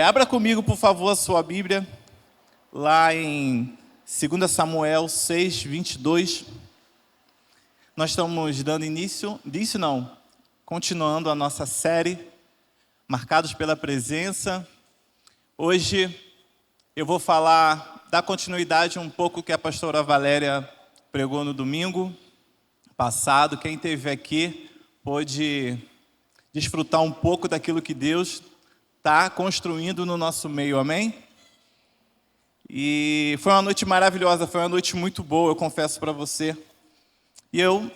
Abra comigo, por favor, a sua Bíblia, lá em 2 Samuel 6, 22. Nós estamos dando continuando a nossa série, Marcados pela Presença. Hoje eu vou dar continuidade um pouco que a pastora Valéria pregou no domingo passado. Quem esteve aqui pôde desfrutar um pouco daquilo que Deus está construindo no nosso meio, amém? E foi uma noite maravilhosa, foi uma noite muito boa, eu confesso para você. E eu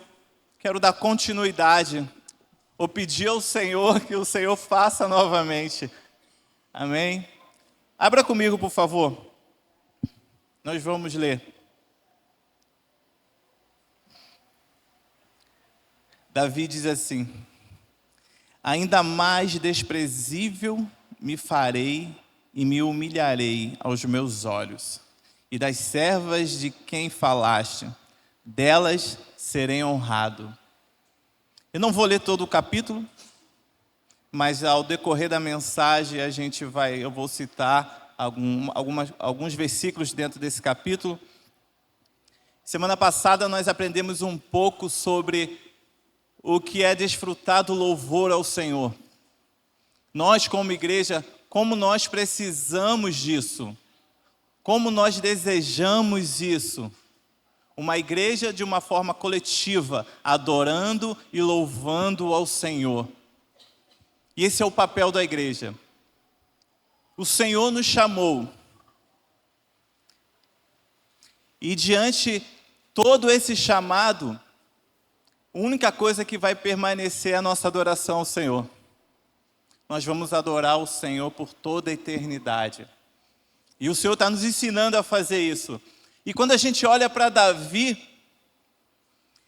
quero dar continuidade, ou pedir ao Senhor que o Senhor faça novamente, amém? Abra comigo, por favor. Nós vamos ler. Davi diz assim: ainda mais desprezível me farei e me humilharei aos meus olhos, e das servas de quem falaste, delas serei honrado. Eu não vou ler todo o capítulo, mas ao decorrer da mensagem eu vou citar alguns versículos dentro desse capítulo. Semana passada nós aprendemos um pouco sobre o que é desfrutar do louvor ao Senhor. Nós, como igreja, como nós precisamos disso, como nós desejamos isso. Uma igreja de uma forma coletiva, adorando e louvando ao Senhor. E esse é o papel da igreja. O Senhor nos chamou. E diante todo esse chamado, a única coisa que vai permanecer é a nossa adoração ao Senhor. Nós vamos adorar o Senhor por toda a eternidade. E o Senhor está nos ensinando a fazer isso. E quando a gente olha para Davi,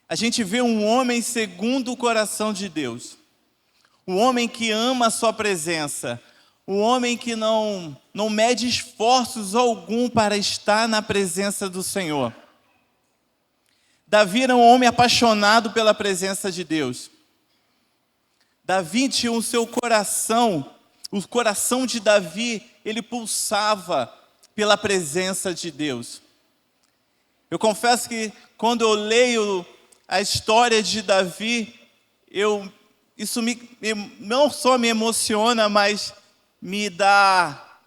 a gente vê um homem segundo o coração de Deus. Um homem que ama a sua presença. Um homem que não mede esforços algum para estar na presença do Senhor. Davi era um homem apaixonado pela presença de Deus. Davi tinha o seu coração, o coração de Davi, ele pulsava pela presença de Deus. Eu confesso que quando eu leio a história de Davi, isso não só me emociona, mas me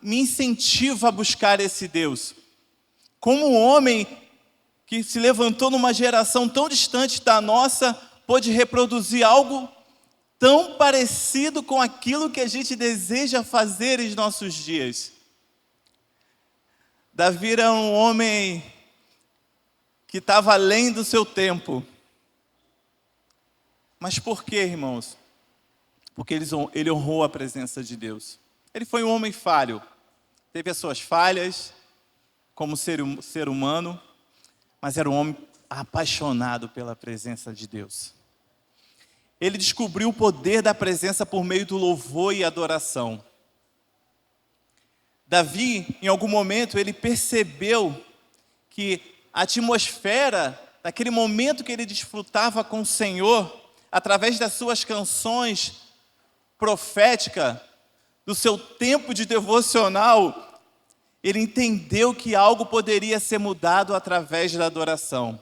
incentiva a buscar esse Deus. Como um homem que se levantou numa geração tão distante da nossa, pôde reproduzir algo tão parecido com aquilo que a gente deseja fazer em nossos dias. Davi era um homem que estava além do seu tempo. Mas por quê, irmãos? Porque ele honrou a presença de Deus. Ele foi um homem falho. Teve as suas falhas como ser humano, mas era um homem apaixonado pela presença de Deus. Ele descobriu o poder da presença por meio do louvor e adoração. Davi, em algum momento, ele percebeu que a atmosfera, daquele momento que ele desfrutava com o Senhor, através das suas canções proféticas, do seu tempo de devocional, ele entendeu que algo poderia ser mudado através da adoração.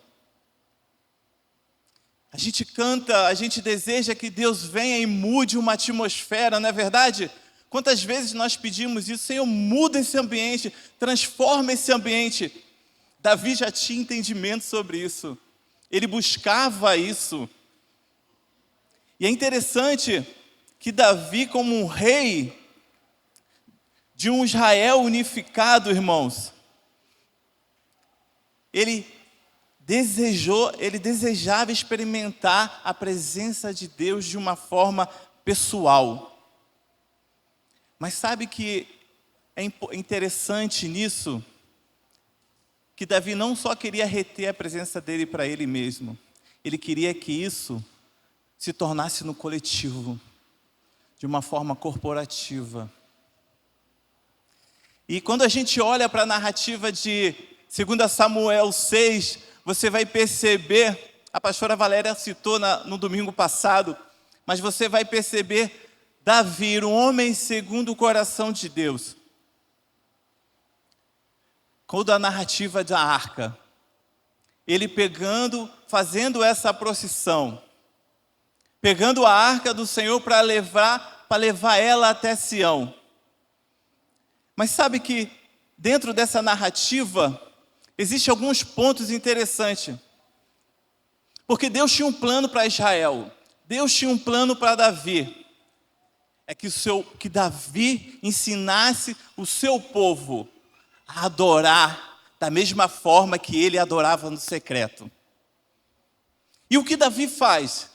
A gente canta, a gente deseja que Deus venha e mude uma atmosfera, não é verdade? Quantas vezes nós pedimos isso? Senhor, muda esse ambiente, transforma esse ambiente. Davi já tinha entendimento sobre isso. Ele buscava isso. E é interessante que Davi, como um rei de um Israel unificado, irmãos, ele desejava experimentar a presença de Deus de uma forma pessoal. Mas sabe que é interessante nisso? Que Davi não só queria reter a presença dele para ele mesmo, ele queria que isso se tornasse no coletivo, de uma forma corporativa. E quando a gente olha para a narrativa de 2 Samuel 6, você vai perceber, a pastora Valéria citou no domingo passado, Mas você vai perceber Davi, um homem segundo o coração de Deus. Quando a narrativa da arca, ele fazendo essa procissão, pegando a arca do Senhor para levar ela até Sião. Mas sabe que dentro dessa narrativa, existem alguns pontos interessantes. Porque Deus tinha um plano para Israel. Deus tinha um plano para Davi. É que Davi ensinasse o seu povo a adorar da mesma forma que ele adorava no secreto. E o que Davi faz?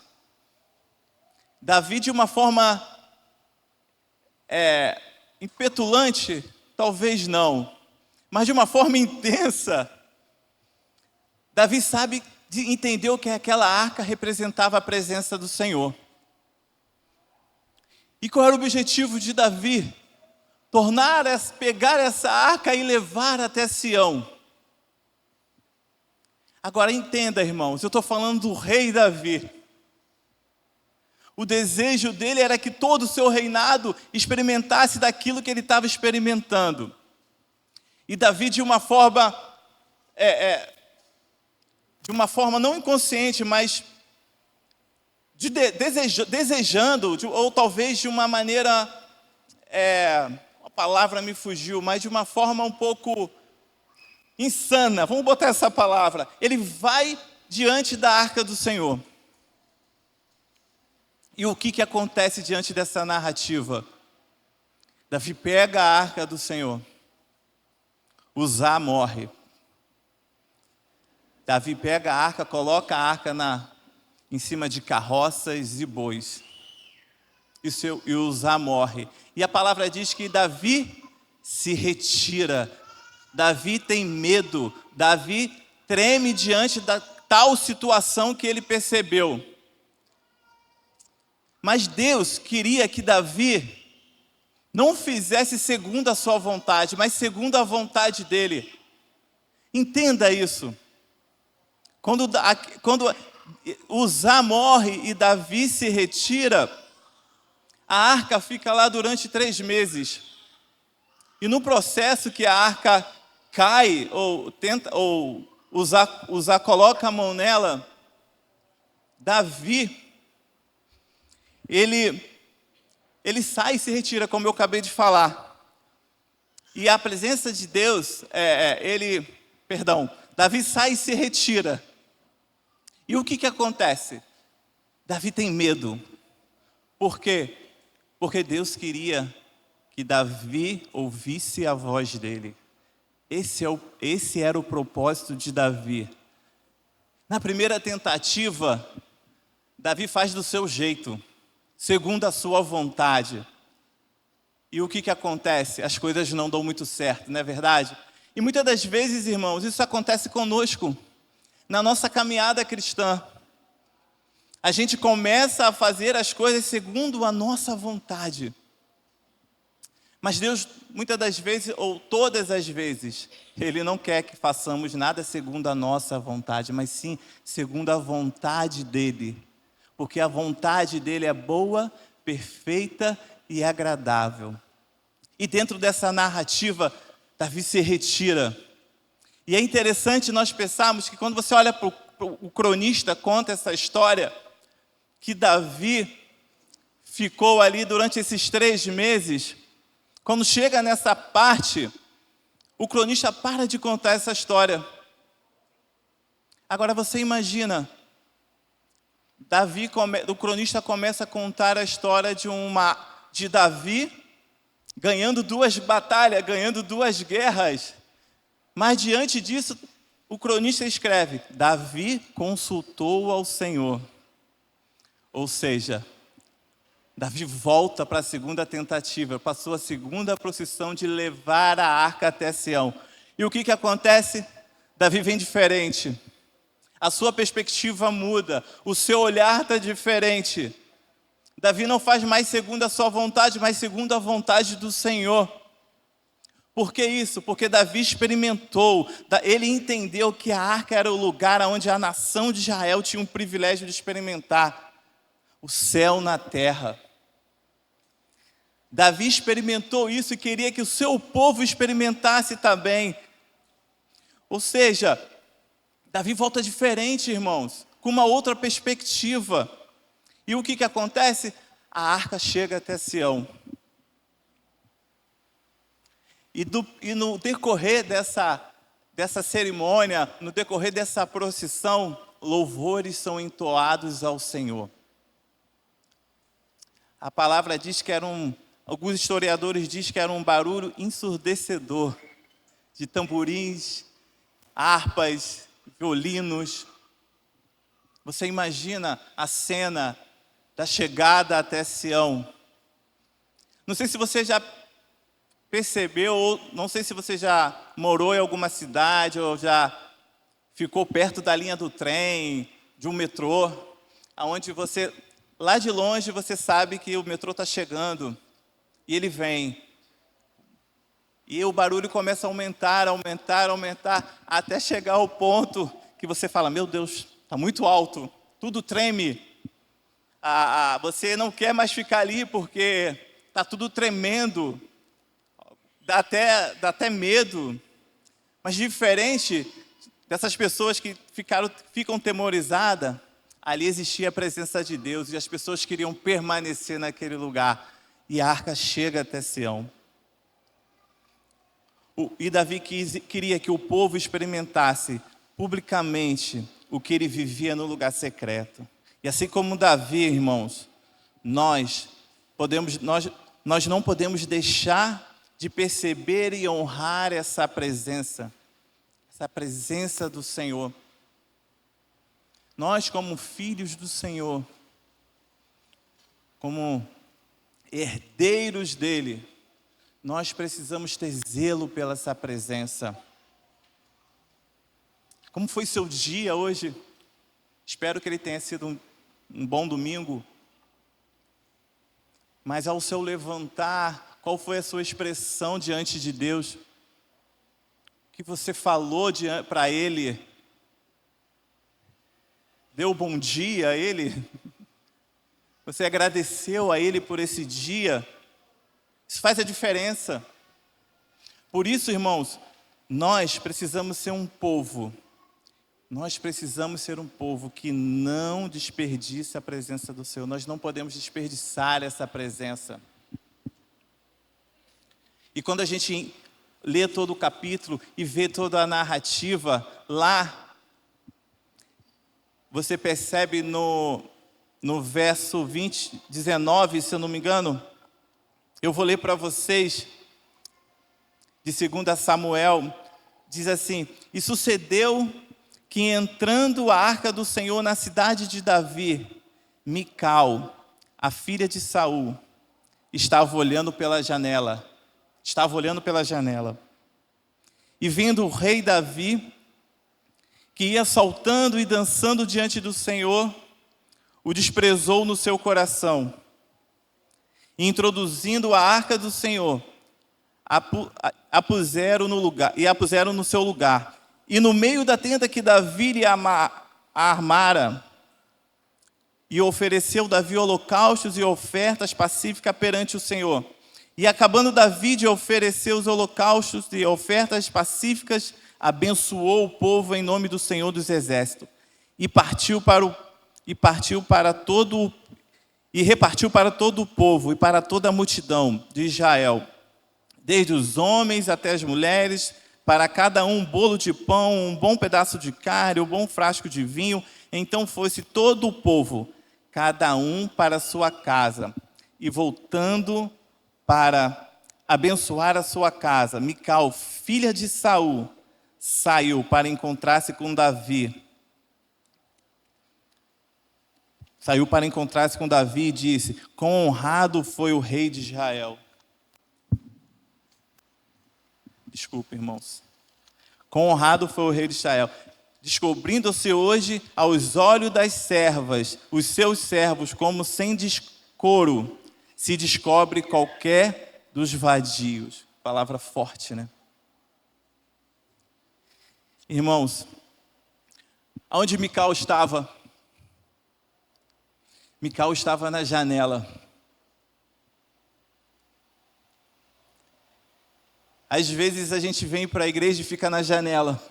Davi, de uma forma impetulante, talvez não, mas de uma forma intensa, Davi entendeu que aquela arca representava a presença do Senhor. E qual era o objetivo de Davi? Pegar essa arca e levar até Sião. Agora entenda, irmãos, eu estou falando do rei Davi. O desejo dele era que todo o seu reinado experimentasse daquilo que ele estava experimentando. E Davi, de uma forma não inconsciente, mas desejando, ou talvez de uma maneira, a palavra me fugiu, mas de uma forma um pouco insana, vamos botar essa palavra. Ele vai diante da arca do Senhor. E o que acontece diante dessa narrativa? Davi pega a arca do Senhor. Uzá morre. Davi pega a arca, coloca a arca em cima de carroças e bois. E Uzá morre. E a palavra diz que Davi se retira. Davi tem medo. Davi treme diante da tal situação que ele percebeu. Mas Deus queria que Davi não fizesse segundo a sua vontade, mas segundo a vontade dele. Entenda isso. Quando Uzá morre e Davi se retira, a arca fica lá durante 3 meses. E no processo que a arca cai, ou Uzá coloca a mão nela, Davi, ele sai e se retira, como eu acabei de falar. E a presença de Deus, Davi sai e se retira. E o que acontece? Davi tem medo. Por quê? Porque Deus queria que Davi ouvisse a voz dele. Esse era o propósito de Davi. Na primeira tentativa, Davi faz do seu jeito, segundo a sua vontade. E o que acontece? As coisas não dão muito certo, não é verdade? E muitas das vezes, irmãos, isso acontece conosco, na nossa caminhada cristã. A gente começa a fazer as coisas segundo a nossa vontade. Mas Deus, muitas das vezes, ou todas as vezes, Ele não quer que façamos nada segundo a nossa vontade, mas sim segundo a vontade dEle. Porque a vontade dEle é boa, perfeita e agradável. E dentro dessa narrativa, Davi se retira. E é interessante nós pensarmos que quando você olha para o cronista, conta essa história, que Davi ficou ali durante esses 3 meses. Quando chega nessa parte, o cronista para de contar essa história. Agora você imagina, o cronista começa a contar a história de Davi ganhando 2 batalhas, ganhando 2 guerras. Mas diante disso, o cronista escreve: Davi consultou ao Senhor. Ou seja, Davi volta para a segunda tentativa, passou a segunda procissão de levar a arca até Sião. E o que acontece? Davi vem diferente. A sua perspectiva muda, o seu olhar está diferente. Davi não faz mais segundo a sua vontade, mas segundo a vontade do Senhor. Por que isso? Porque Davi experimentou, ele entendeu que a arca era o lugar onde a nação de Israel tinha um privilégio de experimentar. o céu na terra. Davi experimentou isso e queria que o seu povo experimentasse também. Ou seja, Davi volta diferente, irmãos, com uma outra perspectiva. E o que acontece? A arca chega até Sião. E no decorrer dessa cerimônia, no decorrer dessa procissão, louvores são entoados ao Senhor. A palavra diz que alguns historiadores dizem que era um barulho ensurdecedor de tamborins, harpas, violinos. Você imagina a cena da chegada até Sião. Não sei se você já percebeu, ou não sei se você já morou em alguma cidade, ou já ficou perto da linha do trem, de um metrô, onde você, lá de longe, você sabe que o metrô está chegando, e ele vem. E o barulho começa a aumentar, até chegar ao ponto que você fala, meu Deus, está muito alto, tudo treme. Você não quer mais ficar ali porque está tudo tremendo, dá até medo. Mas diferente dessas pessoas que ficam temorizadas, ali existia a presença de Deus e as pessoas queriam permanecer naquele lugar. E a arca chega até Sião. E Davi queria que o povo experimentasse publicamente o que ele vivia no lugar secreto. E assim como Davi, irmãos, nós não podemos deixar de perceber e honrar essa presença do Senhor. Nós, como filhos do Senhor, como herdeiros dele, nós precisamos ter zelo pela essa presença. Como foi seu dia hoje? Espero que ele tenha sido um bom domingo. Mas ao seu levantar, qual foi a sua expressão diante de Deus? O que você falou para Ele? Deu bom dia a Ele? Você agradeceu a Ele por esse dia? Isso faz a diferença. Por isso, irmãos, nós precisamos ser um povo. Nós precisamos ser um povo que não desperdice a presença do Senhor. Nós não podemos desperdiçar essa presença. E quando a gente lê todo o capítulo e vê toda a narrativa, lá, você percebe no verso 19, se eu não me engano, eu vou ler para vocês, de 2 Samuel, diz assim: E sucedeu que entrando a arca do Senhor na cidade de Davi, Mical, a filha de Saul, estava olhando pela janela. E vendo o rei Davi, que ia saltando e dançando diante do Senhor, o desprezou no seu coração. E introduzindo a arca do Senhor, a puseram no seu lugar. E no meio da tenda que Davi lhe armara, e ofereceu Davi holocaustos e ofertas pacíficas perante o Senhor. E acabando Davi de oferecer os holocaustos e ofertas pacíficas, abençoou o povo em nome do Senhor dos Exércitos. E repartiu para todo o povo e para toda a multidão de Israel, desde os homens até as mulheres, para cada um bolo de pão, um bom pedaço de carne, um bom frasco de vinho. Então fosse todo o povo, cada um para a sua casa. E voltando para abençoar a sua casa, Mical, filha de Saul, saiu para encontrar-se com Davi. E disse: Quão honrado foi o rei de Israel. Desculpe, irmãos. Quão honrado foi o rei de Israel, descobrindo-se hoje aos olhos das servas, os seus servos, como sem descoro se descobre qualquer dos vadios. Palavra forte, né? Irmãos, aonde Mical estava? Mical estava na janela. Às vezes a gente vem para a igreja e fica na janela.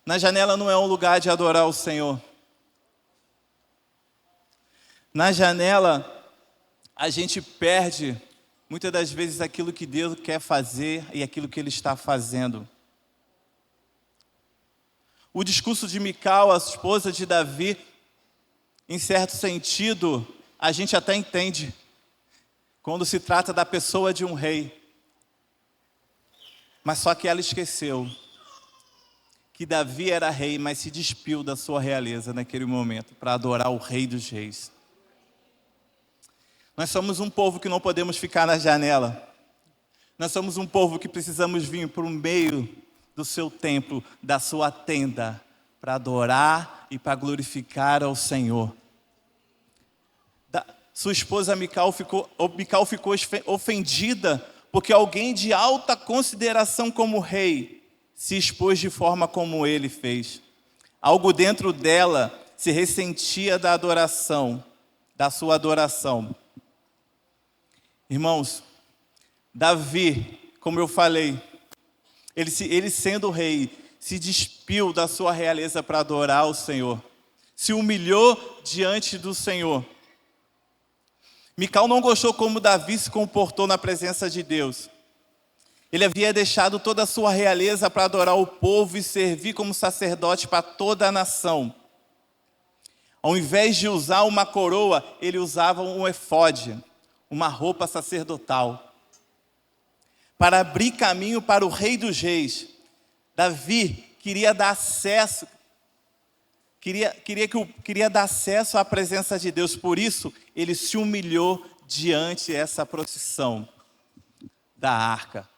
Na janela não é um lugar de adorar o Senhor. Na janela, a gente perde, muitas das vezes, aquilo que Deus quer fazer e aquilo que Ele está fazendo. O discurso de Mical, a esposa de Davi, em certo sentido, a gente até entende, quando se trata da pessoa de um rei. Mas só que ela esqueceu que Davi era rei, mas se despiu da sua realeza naquele momento, para adorar o Rei dos Reis. Nós somos um povo que não podemos ficar na janela. Nós somos um povo que precisamos vir para o meio do seu templo, da sua tenda, para adorar e para glorificar ao Senhor. Sua esposa Mical ficou ofendida, porque alguém de alta consideração como rei se expôs de forma como ele fez. Algo dentro dela se ressentia da adoração, da sua adoração. Irmãos, Davi, como eu falei, ele sendo rei, se despiu da sua realeza para adorar o Senhor. Se humilhou diante do Senhor. Mical não gostou como Davi se comportou na presença de Deus. Ele havia deixado toda a sua realeza para adorar o povo e servir como sacerdote para toda a nação. Ao invés de usar uma coroa, ele usava um efode, uma roupa sacerdotal, para abrir caminho para o Rei dos Reis. Davi queria dar acesso, queria dar acesso à presença de Deus. Por isso, ele se humilhou diante dessa procissão da arca.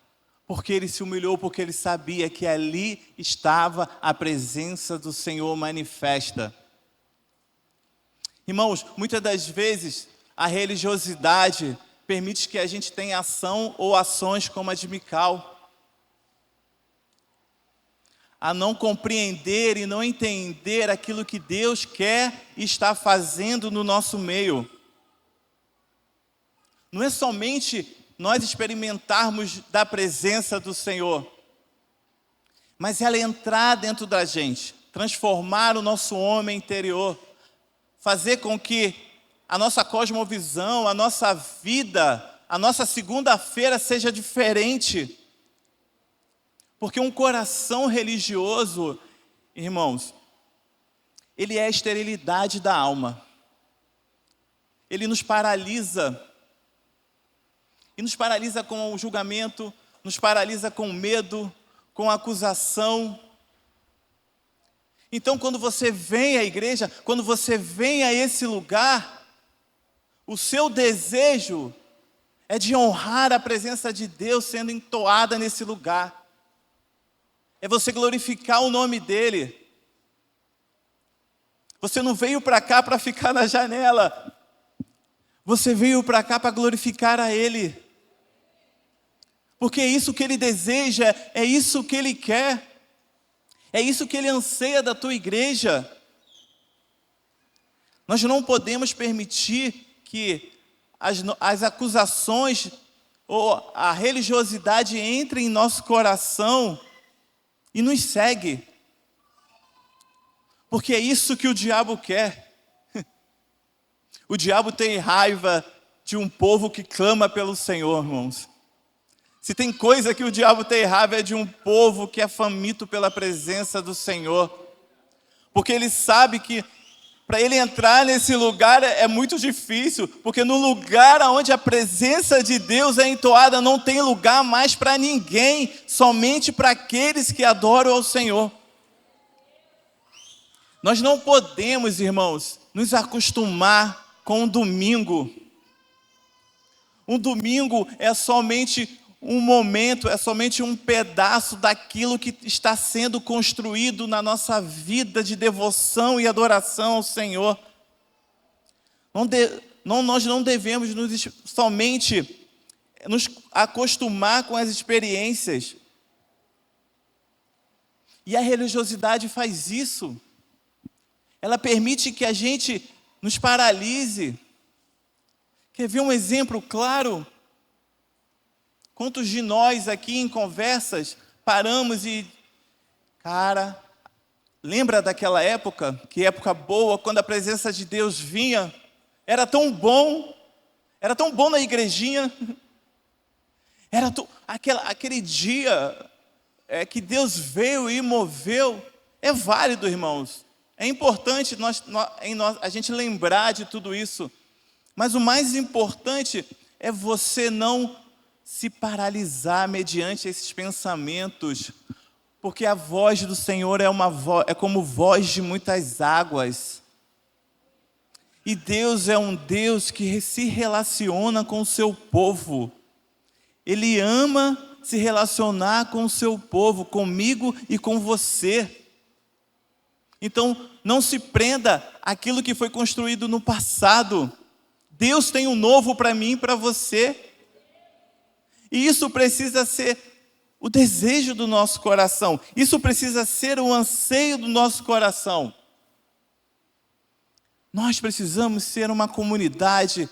Porque ele se humilhou, porque ele sabia que ali estava a presença do Senhor manifesta. Irmãos, muitas das vezes a religiosidade permite que a gente tenha ação ou ações como a de Mical. A não compreender e não entender aquilo que Deus quer e está fazendo no nosso meio. Não é somente nós experimentarmos da presença do Senhor, mas ela entrar dentro da gente, transformar o nosso homem interior, fazer com que a nossa cosmovisão, a nossa vida, a nossa segunda-feira seja diferente. Porque um coração religioso, irmãos, ele é a esterilidade da alma. Ele nos paralisa. E nos paralisa com o julgamento, nos paralisa com o medo, com a acusação. Então, quando você vem à igreja, quando você vem a esse lugar, o seu desejo é de honrar a presença de Deus sendo entoada nesse lugar. É você glorificar o nome dEle. Você não veio para cá para ficar na janela. Você veio para cá para glorificar a Ele. Porque é isso que Ele deseja, é isso que Ele quer. É isso que Ele anseia da tua igreja. Nós não podemos permitir que as acusações ou a religiosidade entre em nosso coração e nos segue. Porque é isso que o diabo quer. O diabo tem raiva de um povo que clama pelo Senhor, irmãos. Se tem coisa que o diabo tem raiva é de um povo que é faminto pela presença do Senhor. Porque ele sabe que para ele entrar nesse lugar é muito difícil. Porque no lugar onde a presença de Deus é entoada, não tem lugar mais para ninguém, somente para aqueles que adoram ao Senhor. Nós não podemos, irmãos, nos acostumar com um domingo. Um domingo é somente um momento, é somente um pedaço daquilo que está sendo construído na nossa vida de devoção e adoração ao Senhor. Nós não devemos somente nos acostumar com as experiências. E a religiosidade faz isso. Ela permite que a gente nos paralise. Quer ver um exemplo claro? Quantos de nós aqui em conversas paramos e, cara, lembra daquela época? Que época boa, quando a presença de Deus vinha, era tão bom na igrejinha, aquele dia que Deus veio e moveu. É válido, irmãos, é importante a gente lembrar de tudo isso, mas o mais importante é você não se paralisar mediante esses pensamentos, porque a voz do Senhor é como voz de muitas águas. E Deus é um Deus que se relaciona com o seu povo. Ele ama se relacionar com o seu povo, comigo e com você. Então, não se prenda àquilo que foi construído no passado. Deus tem um novo para mim e para você. E isso precisa ser o desejo do nosso coração. Isso precisa ser o anseio do nosso coração. Nós precisamos ser uma comunidade,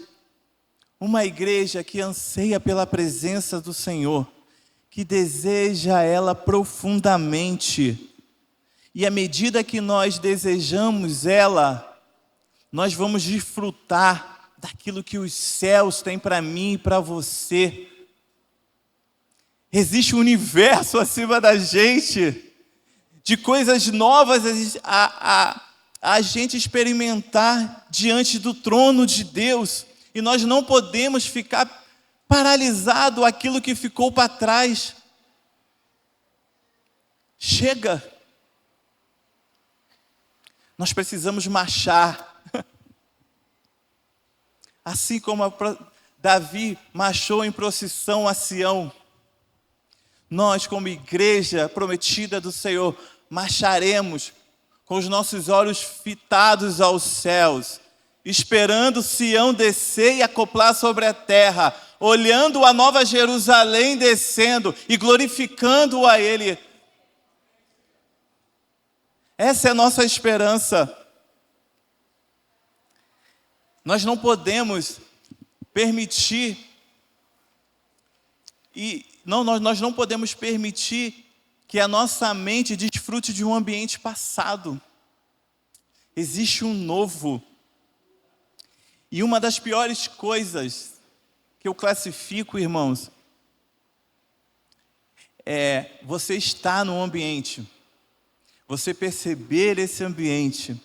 uma igreja que anseia pela presença do Senhor, que deseja ela profundamente. E à medida que nós desejamos ela, nós vamos desfrutar daquilo que os céus têm para mim e para você. Existe um universo acima da gente, de coisas novas a gente experimentar diante do trono de Deus. E nós não podemos ficar paralisado aquilo que ficou para trás. Chega. Nós precisamos marchar. Assim como Davi marchou em procissão a Sião, nós, como igreja prometida do Senhor, marcharemos com os nossos olhos fitados aos céus, esperando Sião descer e acoplar sobre a terra, olhando a nova Jerusalém descendo e glorificando a Ele. Essa é a nossa esperança. Nós não podemos permitir nós não podemos permitir que a nossa mente desfrute de um ambiente passado. Existe um novo. E uma das piores coisas que eu classifico, irmãos, é você estar num ambiente, você perceber esse ambiente,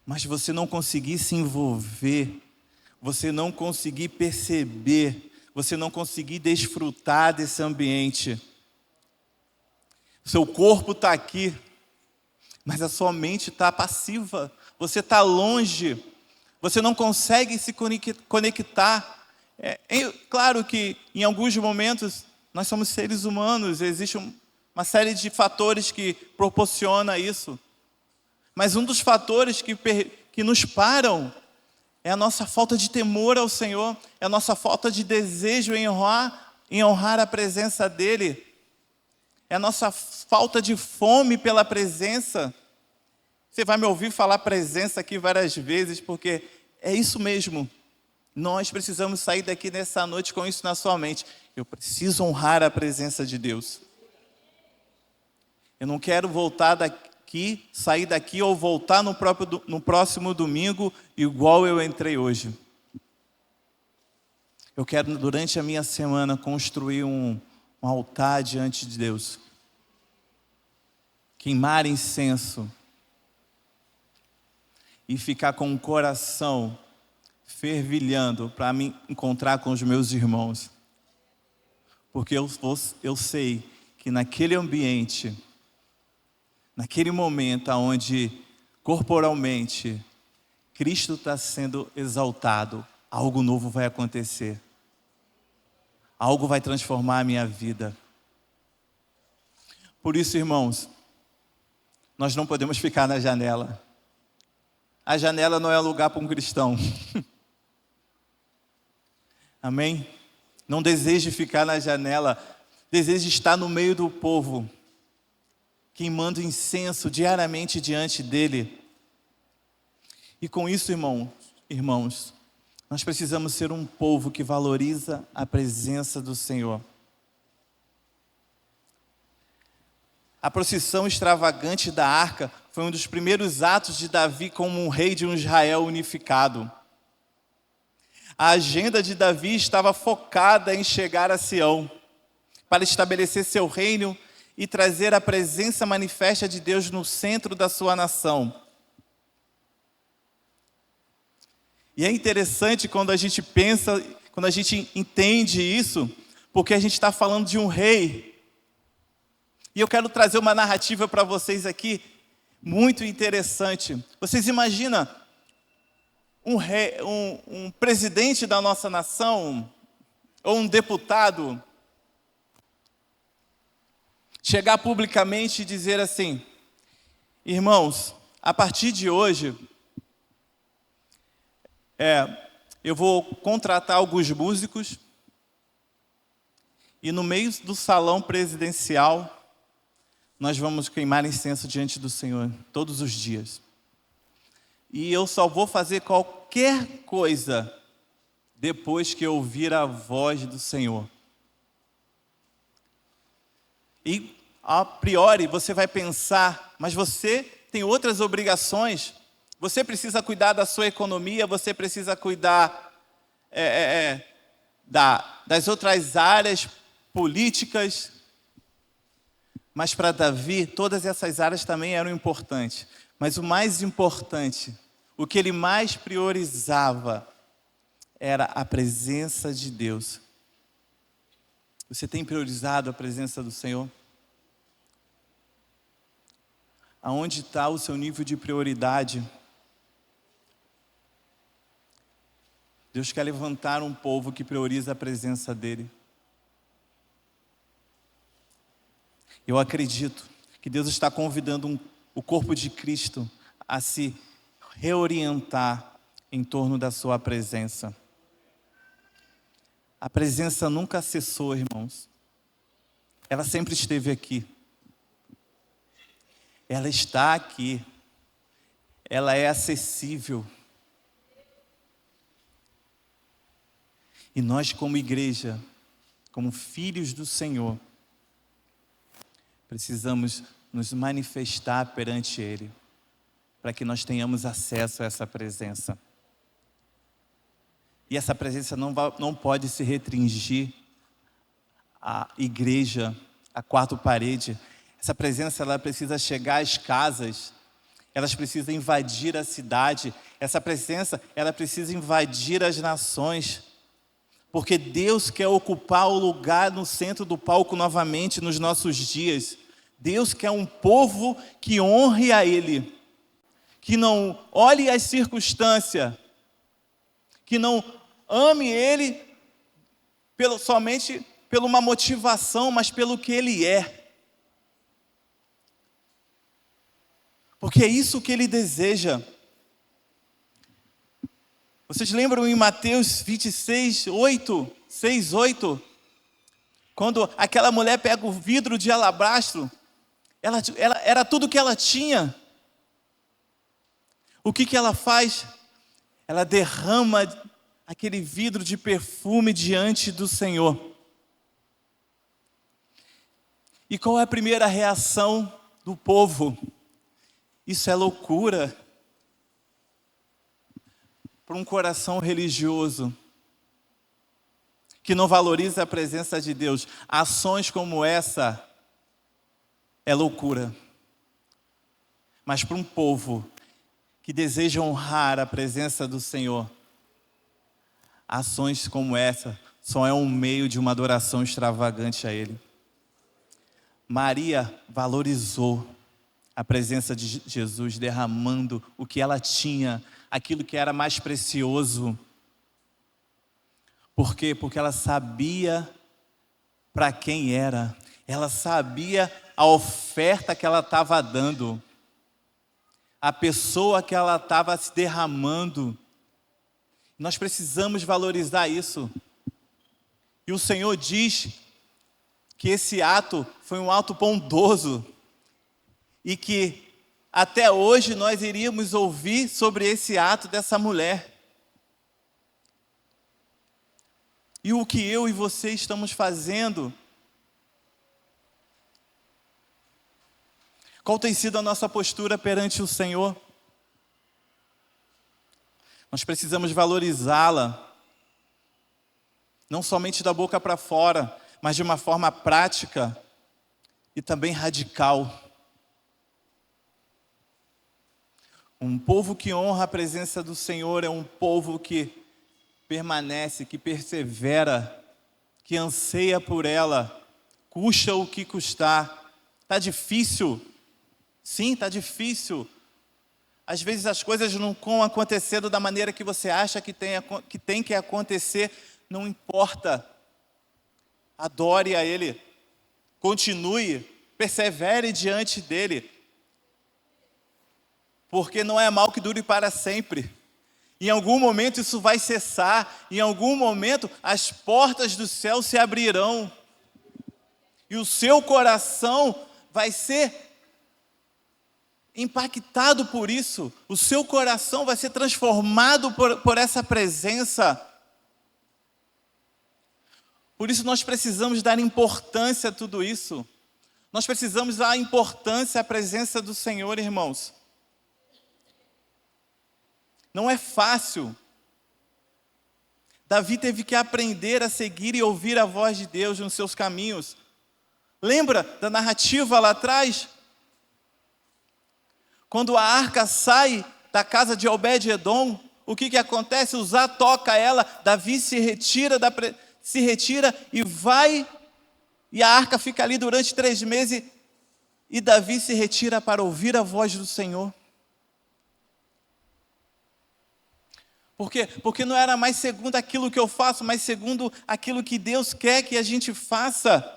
mas você não conseguir se envolver, você não conseguir perceber, você não conseguir desfrutar desse ambiente. Seu corpo está aqui, mas a sua mente está passiva. Você está longe, você não consegue se conectar. Claro que em alguns momentos nós somos seres humanos, existe uma série de fatores que proporciona isso. Mas um dos fatores que nos param é a nossa falta de temor ao Senhor, é a nossa falta de desejo em honrar a presença dEle, é a nossa falta de fome pela presença. Você vai me ouvir falar presença aqui várias vezes, porque é isso mesmo. Nós precisamos sair daqui nessa noite com isso na sua mente. Eu preciso honrar a presença de Deus. Eu não quero sair daqui ou voltar no próximo domingo igual eu entrei hoje. Eu quero, durante a minha semana, construir um altar diante de Deus. Queimar incenso. E ficar com o coração fervilhando para me encontrar com os meus irmãos. Porque eu sei que naquele ambiente, naquele momento onde corporalmente Cristo está sendo exaltado, algo novo vai acontecer. Algo vai transformar a minha vida. Por isso, irmãos, nós não podemos ficar na janela. A janela não é lugar para um cristão. Amém? Não deseje ficar na janela. Deseje estar no meio do povo queimando incenso diariamente diante dele. E com isso, irmãos, nós precisamos ser um povo que valoriza a presença do Senhor. A procissão extravagante da arca foi um dos primeiros atos de Davi como um rei de um Israel unificado. A agenda de Davi estava focada em chegar a Sião, para estabelecer seu reino e trazer a presença manifesta de Deus no centro da sua nação. E é interessante quando a gente pensa, quando a gente entende isso, porque a gente está falando de um rei. E eu quero trazer uma narrativa para vocês aqui, muito interessante. Vocês imaginam um presidente da nossa nação, ou um deputado, chegar publicamente e dizer assim: irmãos, a partir de hoje, eu vou contratar alguns músicos e no meio do salão presidencial nós vamos queimar incenso diante do Senhor todos os dias. E eu só vou fazer qualquer coisa depois que eu ouvir a voz do Senhor. E a priori você vai pensar, mas você tem outras obrigações. Você precisa cuidar da sua economia, você precisa cuidar das outras áreas políticas. Mas para Davi, todas essas áreas também eram importantes. Mas o mais importante, o que ele mais priorizava, era a presença de Deus. Você tem priorizado a presença do Senhor? Aonde está o seu nível de prioridade? Deus quer levantar um povo que prioriza a presença dEle. Eu acredito que Deus está convidando o corpo de Cristo a se reorientar em torno da sua presença. A presença nunca cessou, irmãos. Ela sempre esteve aqui. Ela está aqui. Ela é acessível. E nós, como igreja, como filhos do Senhor, precisamos nos manifestar perante Ele, para que nós tenhamos acesso a essa presença. E essa presença não pode se restringir à igreja, à quarta parede. Essa presença ela precisa chegar às casas, elas precisam invadir a cidade. Essa presença ela precisa invadir as nações. Porque Deus quer ocupar o lugar no centro do palco novamente nos nossos dias. Deus quer um povo que honre a Ele, que não olhe as circunstâncias, que não ame Ele somente por uma motivação, mas pelo que Ele é. Porque é isso que Ele deseja. Vocês lembram em Mateus 26, 6, 8? Quando aquela mulher pega o vidro de alabastro, ela era tudo que ela tinha. O que ela faz? Ela derrama aquele vidro de perfume diante do Senhor. E qual é a primeira reação do povo? Isso é loucura. Para um coração religioso que não valoriza a presença de Deus, ações como essa é loucura. Mas para um povo que deseja honrar a presença do Senhor, ações como essa só é um meio de uma adoração extravagante a Ele. Maria valorizou a presença de Jesus, derramando o que ela tinha, aquilo que era mais precioso. Por quê? Porque ela sabia para quem era. Ela sabia a oferta que ela estava dando. A pessoa que ela estava se derramando. Nós precisamos valorizar isso. E o Senhor diz que esse ato foi um ato bondoso. e que até hoje nós iríamos ouvir sobre esse ato dessa mulher. E o que eu e você estamos fazendo? Qual tem sido a nossa postura perante o Senhor? Nós precisamos valorizá-la, não somente da boca para fora, mas de uma forma prática e também radical. Um povo que honra a presença do Senhor é um povo que permanece, que persevera, que anseia por ela, custa o que custar. Está difícil? Sim, está difícil. Às vezes as coisas não estão acontecendo da maneira que você acha que tem que acontecer. Não importa. Adore a Ele. Continue. Persevere diante dEle. Porque não é mal que dure para sempre. Em algum momento isso vai cessar. Em algum momento as portas do céu se abrirão. E o seu coração vai ser impactado por isso. O seu coração vai ser transformado por essa presença. Por isso nós precisamos dar importância a tudo isso. Nós precisamos dar importância à presença do Senhor, irmãos. Não é fácil. Davi teve que aprender a seguir e ouvir a voz de Deus nos seus caminhos. Lembra da narrativa lá atrás? Quando a arca sai da casa de Obed-edom, o que acontece? Uzá toca ela, Davi se retira e vai, e a arca fica ali durante 3 meses, e Davi se retira para ouvir a voz do Senhor. Por quê? Porque não era mais segundo aquilo que eu faço, mas segundo aquilo que Deus quer que a gente faça.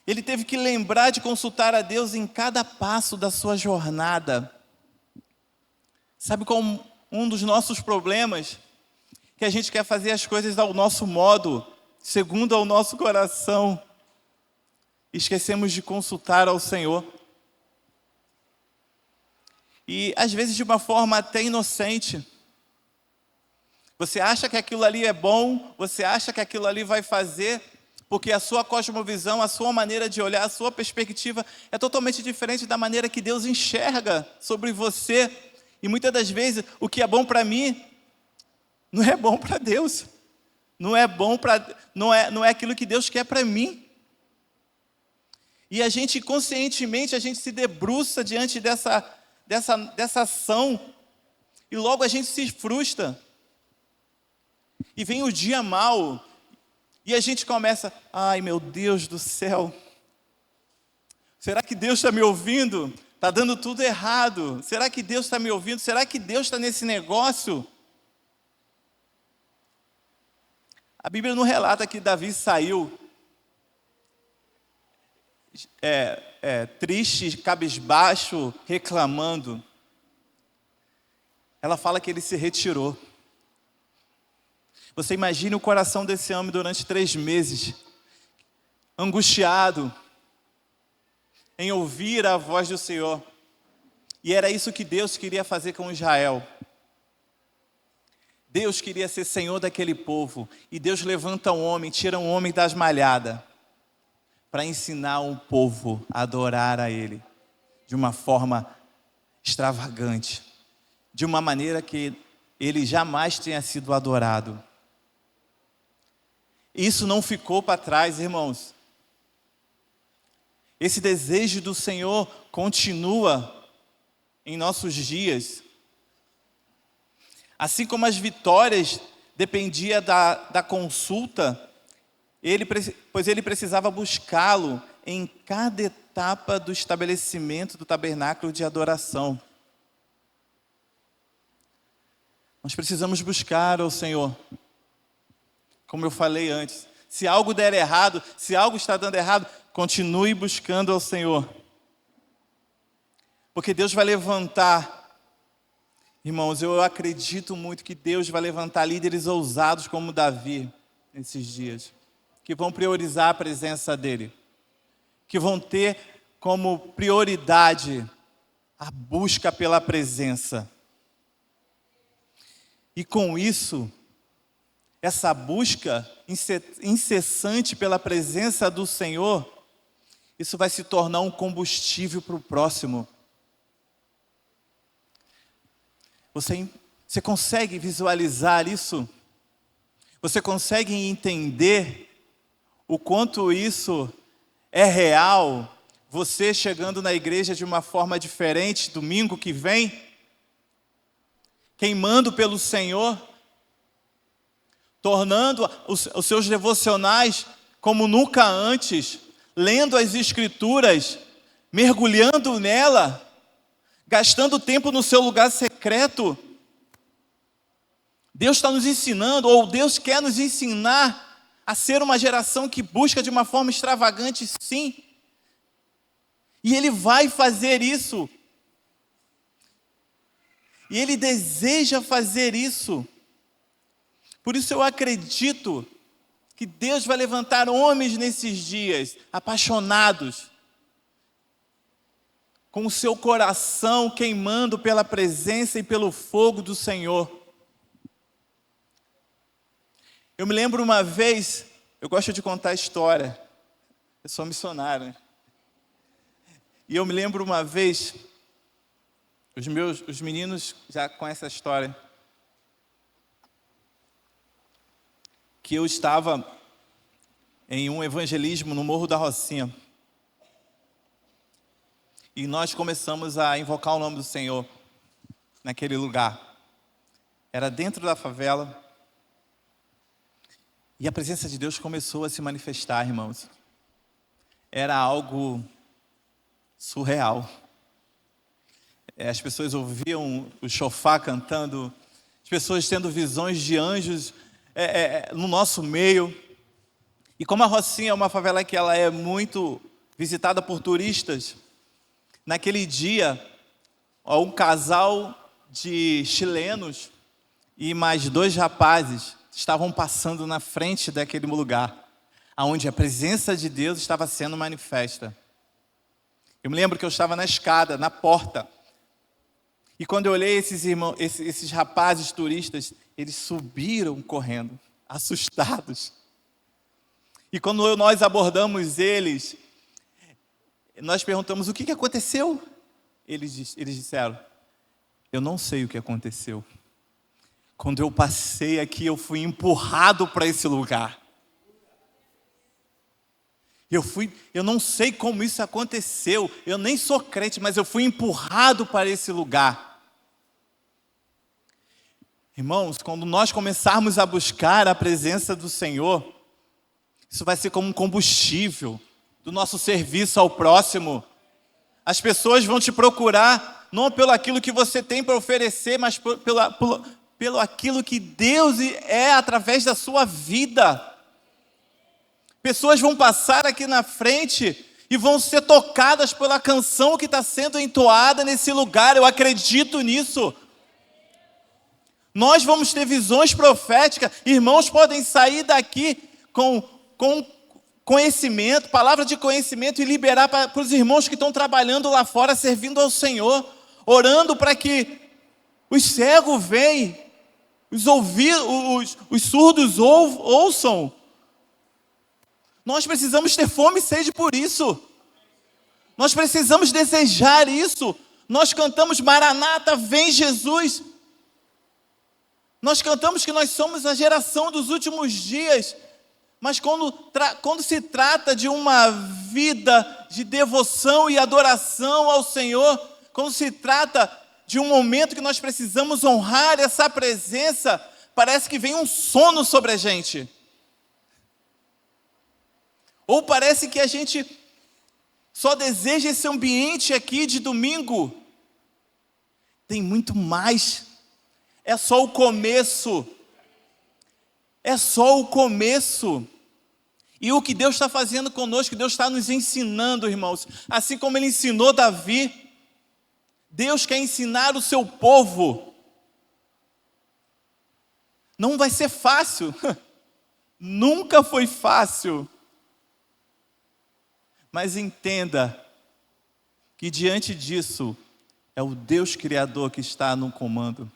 Ele teve que lembrar de consultar a Deus em cada passo da sua jornada. Sabe qual um dos nossos problemas? Que a gente quer fazer as coisas ao nosso modo, segundo ao nosso coração. Esquecemos de consultar ao Senhor. E às vezes de uma forma até inocente. Você acha que aquilo ali é bom, você acha que aquilo ali vai fazer, porque a sua cosmovisão, a sua maneira de olhar, a sua perspectiva é totalmente diferente da maneira que Deus enxerga sobre você. E muitas das vezes o que é bom para mim não é bom para Deus. Não é aquilo que Deus quer para mim. E a gente conscientemente se debruça diante dessa ação e logo a gente se frustra. E vem o dia mau. E a gente começa, ai meu Deus do céu, será que Deus está me ouvindo? Está dando tudo errado. Será que Deus está me ouvindo? Será que Deus está nesse negócio? A Bíblia não relata que Davi saiu triste, cabisbaixo, reclamando. Ela fala que ele se retirou. Você imagine o coração desse homem durante 3 meses, angustiado, em ouvir a voz do Senhor. E era isso que Deus queria fazer com Israel. Deus queria ser Senhor daquele povo. E Deus levanta um homem, tira um homem das malhadas, para ensinar um povo a adorar a Ele, de uma forma extravagante, de uma maneira que Ele jamais tenha sido adorado. Isso não ficou para trás, irmãos. Esse desejo do Senhor continua em nossos dias. Assim como as vitórias dependiam da consulta, pois ele precisava buscá-lo em cada etapa do estabelecimento do tabernáculo de adoração. Nós precisamos buscar ao Senhor. Como eu falei antes, se algo der errado, se algo está dando errado, continue buscando ao Senhor. Porque Deus vai levantar, irmãos, eu acredito muito que Deus vai levantar líderes ousados como Davi nesses dias, que vão priorizar a presença dEle, que vão ter como prioridade a busca pela presença. E com isso, essa busca incessante pela presença do Senhor, isso vai se tornar um combustível para o próximo. Você consegue visualizar isso? Você consegue entender o quanto isso é real? Você chegando na igreja de uma forma diferente, domingo que vem, queimando pelo Senhor, tornando os seus devocionais como nunca antes, lendo as Escrituras, mergulhando nela, gastando tempo no seu lugar secreto. Deus está nos ensinando, ou Deus quer nos ensinar a ser uma geração que busca de uma forma extravagante, sim. E Ele vai fazer isso. E Ele deseja fazer isso. Por isso eu acredito que Deus vai levantar homens nesses dias, apaixonados, com o seu coração queimando pela presença e pelo fogo do Senhor. Eu me lembro uma vez, eu gosto de contar a história, eu sou missionário, né? E eu me lembro uma vez, os meninos já conhecem a história, que eu estava em um evangelismo no Morro da Rocinha. E nós começamos a invocar o nome do Senhor naquele lugar. Era dentro da favela. E a presença de Deus começou a se manifestar, irmãos. Era algo surreal. As pessoas ouviam o chofar cantando, as pessoas tendo visões de anjos no nosso meio. E como a Rocinha é uma favela que ela é muito visitada por turistas, naquele dia, um casal de chilenos e mais 2 rapazes estavam passando na frente daquele lugar, onde a presença de Deus estava sendo manifesta. Eu me lembro que eu estava na escada, na porta, e quando eu olhei esses rapazes turistas, eles subiram correndo, assustados. E quando nós abordamos eles, nós perguntamos: o que aconteceu? Eles disseram: eu não sei o que aconteceu. Quando eu passei aqui, eu fui empurrado para esse lugar. Eu não sei como isso aconteceu, eu nem sou crente, mas eu fui empurrado para esse lugar. Irmãos, quando nós começarmos a buscar a presença do Senhor, isso vai ser como um combustível do nosso serviço ao próximo. As pessoas vão te procurar, não pelo aquilo que você tem para oferecer, mas pelo aquilo que Deus é através da sua vida. Pessoas vão passar aqui na frente e vão ser tocadas pela canção que está sendo entoada nesse lugar. Eu acredito nisso. Nós vamos ter visões proféticas. Irmãos podem sair daqui com conhecimento, palavra de conhecimento, e liberar para os irmãos que estão trabalhando lá fora, servindo ao Senhor, orando para que os cegos vejam, os surdos ouçam. Nós precisamos ter fome e sede por isso. Nós precisamos desejar isso. Nós cantamos Maranata, vem Jesus. Nós cantamos que nós somos a geração dos últimos dias. Mas quando se trata de uma vida de devoção e adoração ao Senhor, quando se trata de um momento que nós precisamos honrar essa presença, parece que vem um sono sobre a gente. Ou parece que a gente só deseja esse ambiente aqui de domingo. Tem muito mais. É só o começo. É só o começo. E o que Deus está fazendo conosco, Deus está nos ensinando, irmãos. Assim como Ele ensinou Davi, Deus quer ensinar o seu povo. Não vai ser fácil. Nunca foi fácil. Mas entenda que diante disso é o Deus Criador que está no comando.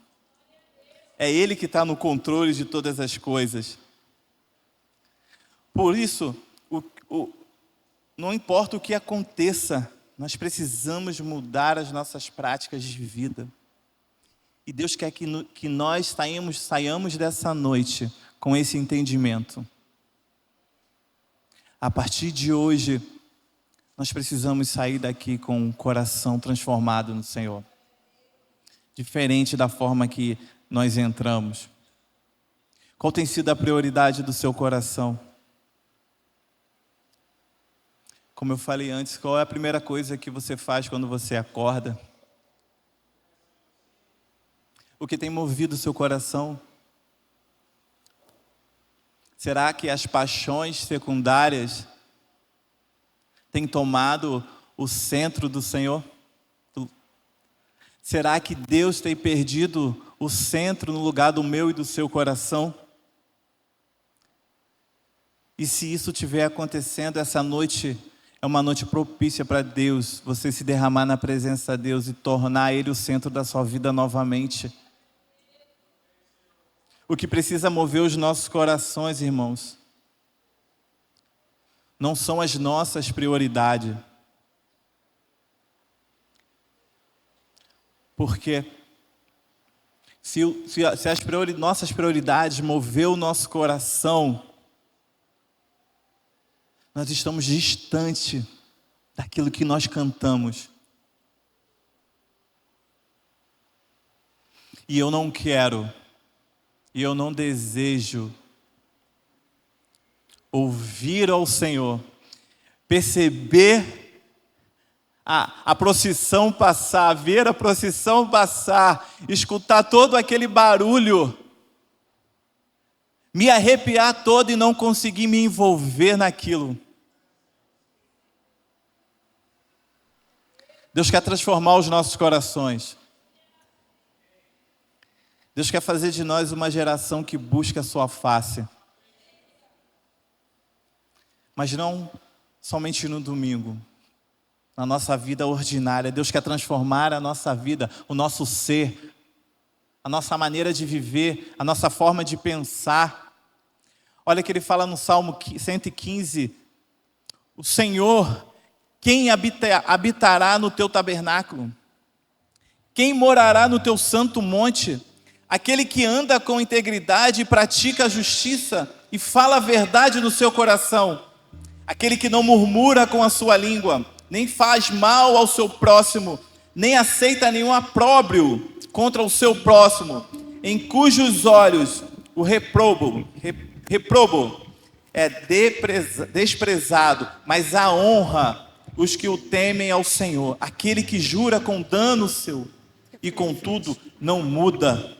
É Ele que está no controle de todas as coisas. Por isso, não importa o que aconteça, nós precisamos mudar as nossas práticas de vida. E Deus quer que nós saiamos dessa noite com esse entendimento. A partir de hoje, nós precisamos sair daqui com o coração transformado no Senhor. Diferente da forma que nós entramos. Qual tem sido a prioridade do seu coração? Como eu falei antes, qual é a primeira coisa que você faz quando você acorda? O que tem movido o seu coração? Será que as paixões secundárias têm tomado o centro do Senhor? Será que Deus tem perdido o centro no lugar do meu e do seu coração? E se isso estiver acontecendo, essa noite é uma noite propícia para Deus, você se derramar na presença de Deus e tornar Ele o centro da sua vida novamente. O que precisa mover os nossos corações, irmãos, não são as nossas prioridades. Porque se as nossas prioridades mover o nosso coração, nós estamos distante daquilo que nós cantamos. E eu não quero, e eu não desejo ouvir ao Senhor, perceber a procissão passar, ver a procissão passar, escutar todo aquele barulho, me arrepiar todo e não conseguir me envolver naquilo. Deus quer transformar os nossos corações. Deus quer fazer de nós uma geração que busca a sua face. Mas não somente no domingo. Na nossa vida ordinária, Deus quer transformar a nossa vida, o nosso ser, a nossa maneira de viver, a nossa forma de pensar. Olha que ele fala no Salmo 115, o Senhor, quem habitará no teu tabernáculo? Quem morará no teu santo monte? Aquele que anda com integridade e pratica a justiça e fala a verdade no seu coração. Aquele que não murmura com a sua língua, nem faz mal ao seu próximo, nem aceita nenhum opróbrio contra o seu próximo, em cujos olhos o reprobo é desprezado, mas a honra os que o temem ao Senhor. Aquele que jura com dano seu e contudo não muda.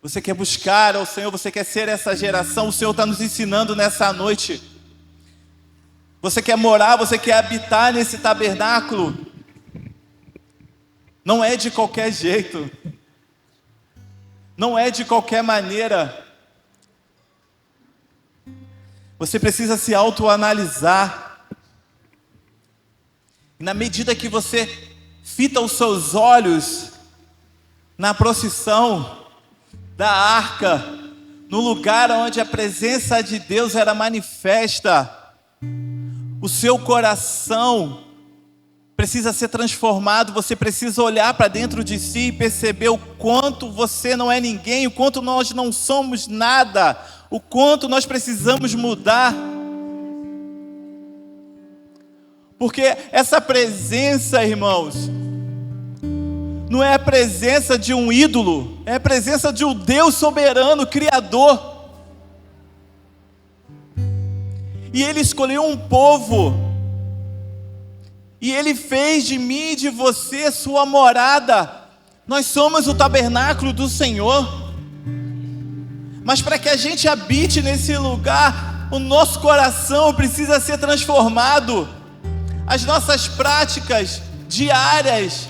Você quer buscar ao Senhor, você quer ser essa geração, o Senhor está nos ensinando nessa noite. Você quer morar, você quer habitar nesse tabernáculo? Não é de qualquer jeito. Não é de qualquer maneira. Você precisa se autoanalisar. E na medida que você fita os seus olhos na procissão da arca, no lugar onde a presença de Deus era manifesta, o seu coração precisa ser transformado, você precisa olhar para dentro de si e perceber o quanto você não é ninguém, o quanto nós não somos nada, o quanto nós precisamos mudar. Porque essa presença, irmãos, não é a presença de um ídolo, é a presença de um Deus soberano, Criador. E Ele escolheu um povo, e Ele fez de mim e de você sua morada. Nós somos o tabernáculo do Senhor. Mas para que a gente habite nesse lugar, o nosso coração precisa ser transformado. As nossas práticas diárias,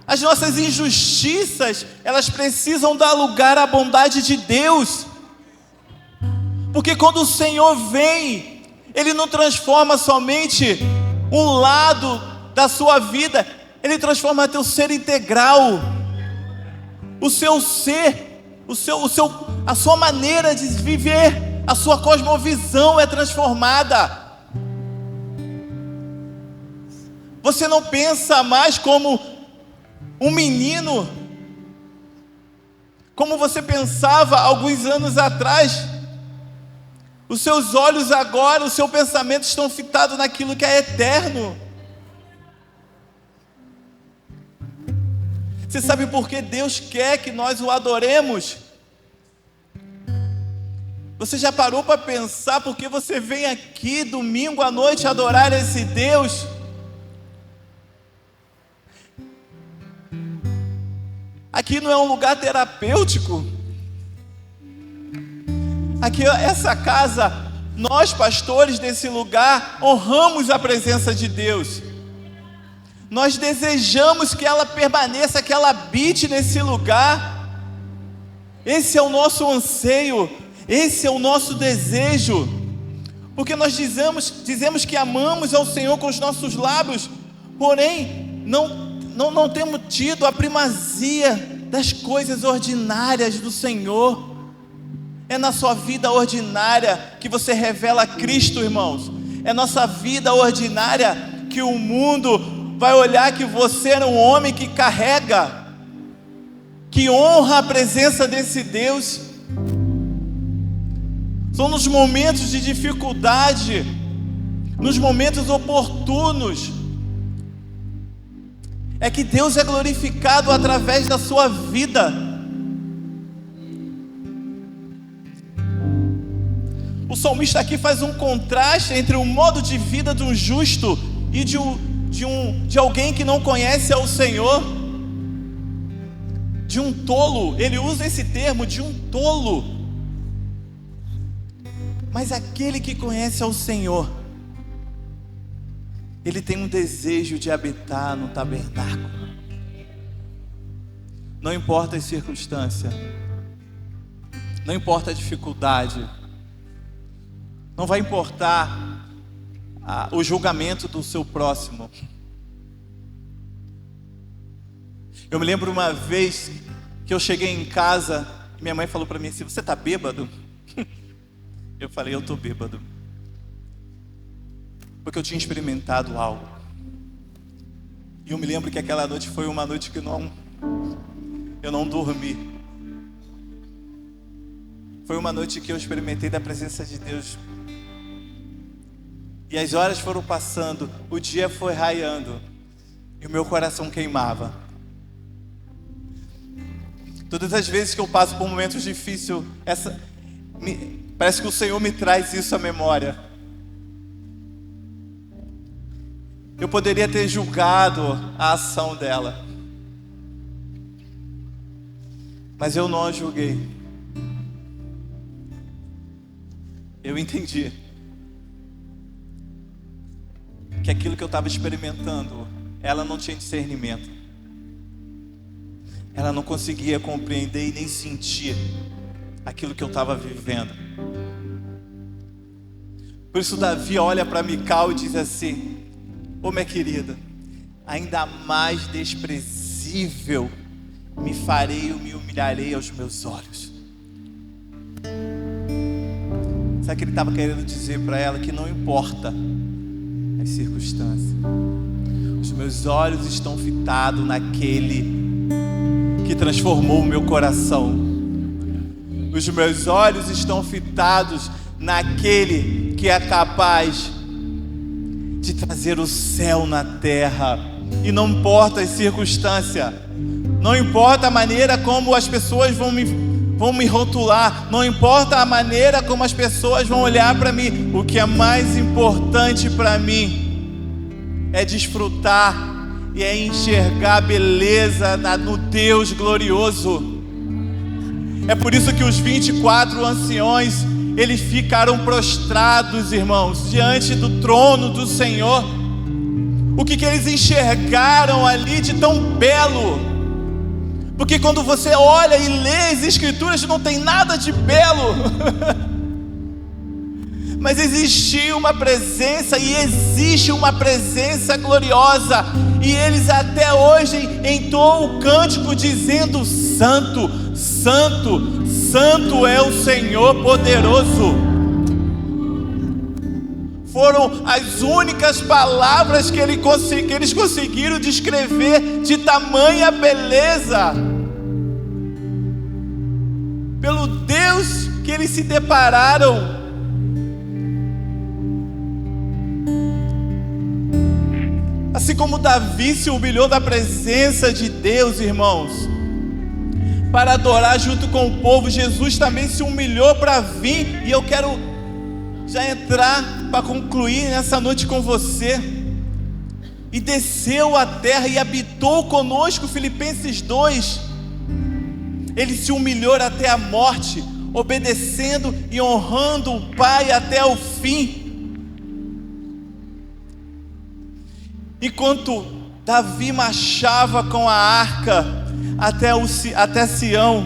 as nossas injustiças, elas precisam dar lugar à bondade de Deus. Porque quando o Senhor vem Ele não transforma somente um lado da sua vida, Ele transforma teu ser integral. O seu ser, a sua maneira de viver, a sua cosmovisão é transformada. Você não pensa mais como um menino, como você pensava alguns anos atrás. Os seus olhos agora, o seu pensamento estão fitados naquilo que é eterno. Você sabe por que Deus quer que nós o adoremos? Você já parou para pensar por que você vem aqui domingo à noite adorar esse Deus? Aqui não é um lugar terapêutico. Aqui, essa casa, nós pastores desse lugar honramos a presença de Deus. Nós desejamos que ela permaneça, que ela habite nesse lugar. Esse é o nosso anseio, esse é o nosso desejo. Porque nós dizemos que amamos ao Senhor com os nossos lábios, porém não temos tido a primazia das coisas ordinárias do Senhor. É na sua vida ordinária que você revela Cristo, irmãos. É nossa vida ordinária que o mundo vai olhar que você era um homem que carrega, que honra a presença desse Deus. São nos momentos de dificuldade, nos momentos oportunos, é que Deus é glorificado através da sua vida. O salmista aqui faz um contraste entre o modo de vida de um justo e de alguém que não conhece ao Senhor, de um tolo. Ele usa esse termo, de um tolo. Mas aquele que conhece ao Senhor, ele tem um desejo de habitar no tabernáculo. Não importa as circunstâncias, não importa a dificuldade, não vai importar o julgamento do seu próximo. Eu me lembro uma vez que eu cheguei em casa e minha mãe falou para mim assim: você está bêbado? Eu falei: eu estou bêbado, porque eu tinha experimentado algo. E eu me lembro que aquela noite foi uma noite que eu não dormi. Foi uma noite que eu experimentei da presença de Deus. E as horas foram passando, o dia foi raiando, e o meu coração queimava. Todas as vezes que eu passo por momentos difíceis, parece que o Senhor me traz isso à memória. Eu poderia ter julgado a ação dela, mas eu não a julguei. Eu entendi que aquilo que eu estava experimentando, ela não tinha discernimento. Ela não conseguia compreender e nem sentir aquilo que eu estava vivendo. Por isso Davi olha para Mical e diz assim: ô minha querida, ainda mais desprezível me farei, eu me humilharei aos meus olhos. Sabe o que ele estava querendo dizer para ela? Que não importa as circunstâncias, os meus olhos estão fitados naquele que transformou o meu coração. Os meus olhos estão fitados naquele que é capaz de trazer o céu na terra. E não importa as circunstâncias, não importa a maneira como as pessoas vão me rotular, não importa a maneira como as pessoas vão olhar para mim. O que é mais importante para mim é desfrutar e é enxergar a beleza no Deus glorioso. É por isso que os 24 anciões, eles ficaram prostrados, irmãos, diante do trono do Senhor. O que eles enxergaram ali de tão belo? Porque quando você olha e lê as Escrituras, não tem nada de belo. Mas existia uma presença e existe uma presença gloriosa. E eles até hoje entoam o cântico dizendo: Santo, Santo, Santo é o Senhor poderoso. Foram as únicas palavras que eles conseguiram descrever de tamanha beleza. Pelo Deus que eles se depararam. Assim como Davi se humilhou da presença de Deus, irmãos, para adorar junto com o povo, Jesus também se humilhou para vir. E eu quero já entrar para concluir nessa noite com você. E desceu à terra e habitou conosco, Filipenses 2. Ele se humilhou até a morte, obedecendo e honrando o Pai até o fim. Enquanto Davi marchava com a arca até Sião,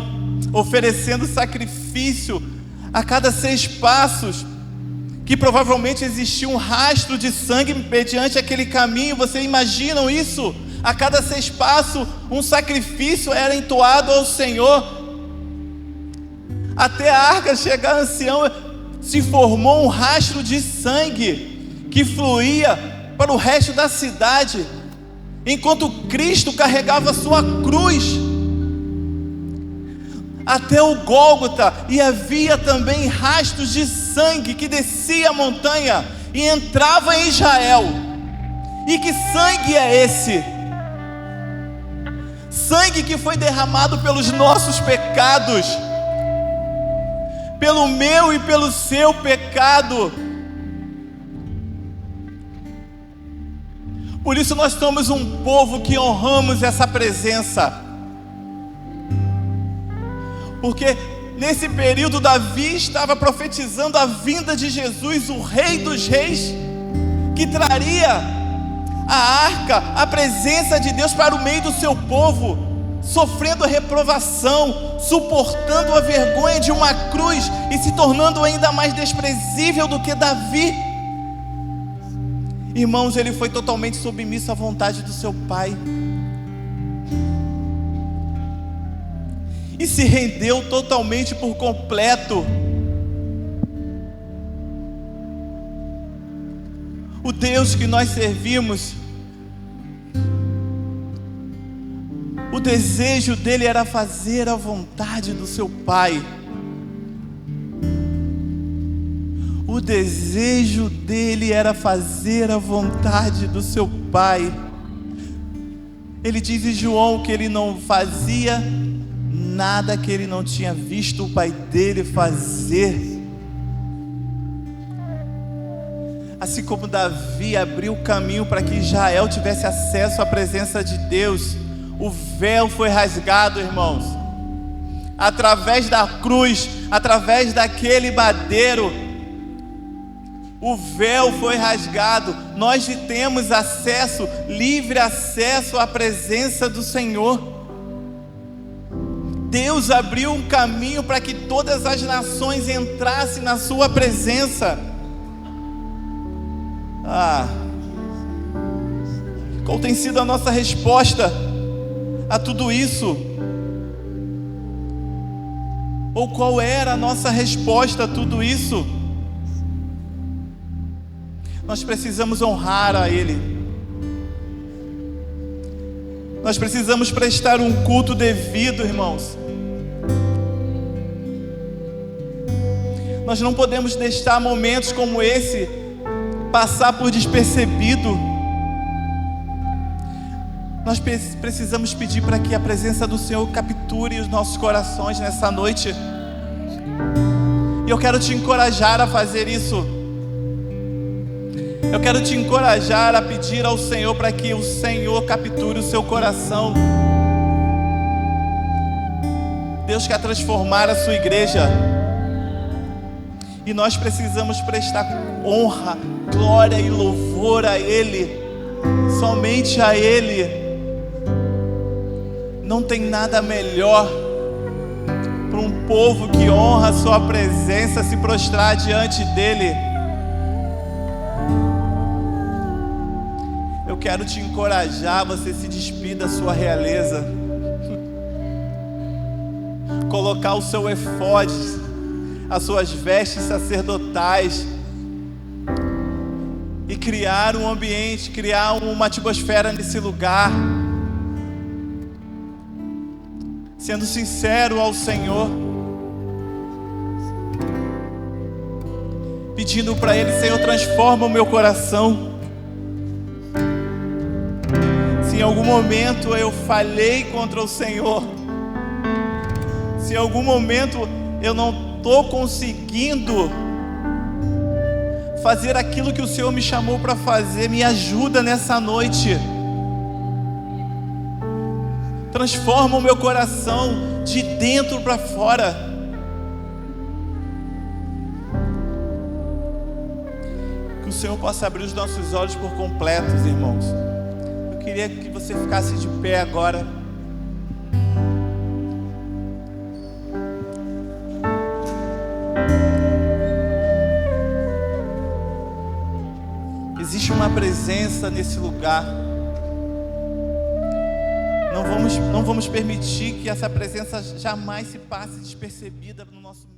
oferecendo sacrifício a cada 6 passos, que provavelmente existia um rastro de sangue mediante aquele caminho. Vocês imaginam isso? A cada 6 passos um sacrifício era entoado ao Senhor. Até a arca chegar a Sião, se formou um rastro de sangue que fluía para o resto da cidade, enquanto Cristo carregava sua cruz até o Gólgota. E havia também rastros de sangue que descia a montanha e entrava em Israel. E que sangue é esse? Sangue que foi derramado pelos nossos pecados, pelo meu e pelo seu pecado. Por isso nós somos um povo que honramos essa presença. Porque nesse período Davi estava profetizando a vinda de Jesus, o Rei dos Reis, que traria a arca, a presença de Deus para o meio do seu povo, sofrendo a reprovação, suportando a vergonha de uma cruz e se tornando ainda mais desprezível do que Davi. Irmãos, ele foi totalmente submisso à vontade do seu Pai e se rendeu totalmente por completo. O Deus que nós servimos, o desejo dele era fazer a vontade do seu Pai. O desejo dele era fazer a vontade do seu Pai. Ele diz em João que ele não fazia nada que ele não tinha visto o Pai dele fazer. Assim como Davi abriu o caminho para que Israel tivesse acesso à presença de Deus, o véu foi rasgado, irmãos. Através da cruz, através daquele madeiro, o véu foi rasgado. Nós temos acesso, livre acesso à presença do Senhor. Deus abriu um caminho para que todas as nações entrassem na sua presença. Qual tem sido a nossa resposta a tudo isso? Ou qual era a nossa resposta a tudo isso? Nós precisamos honrar a Ele. Nós precisamos prestar um culto devido, irmãos. Nós não podemos deixar momentos como esse passar por despercebido. Nós precisamos pedir para que a presença do Senhor capture os nossos corações nessa noite. E eu quero te encorajar a fazer isso. Eu quero te encorajar a pedir ao Senhor para que o Senhor capture o seu coração. Deus quer transformar a sua igreja. E nós precisamos prestar honra, glória e louvor a Ele. Somente a Ele. Não tem nada melhor para um povo que honra a sua presença se prostrar diante dEle. Eu quero te encorajar a você se despir da sua realeza, colocar o seu efode, as suas vestes sacerdotais, e criar um ambiente, criar uma atmosfera nesse lugar, sendo sincero ao Senhor, pedindo para Ele: Senhor, transforma o meu coração. Se em algum momento eu falhei contra o Senhor, se em algum momento eu não estou conseguindo fazer aquilo que o Senhor me chamou para fazer, me ajuda nessa noite. Transforma o meu coração de dentro para fora. Que o Senhor possa abrir os nossos olhos por completos, irmãos. Eu queria que você ficasse de pé agora. Existe uma presença nesse lugar. Não vamos permitir que essa presença jamais se passe despercebida no nosso meio.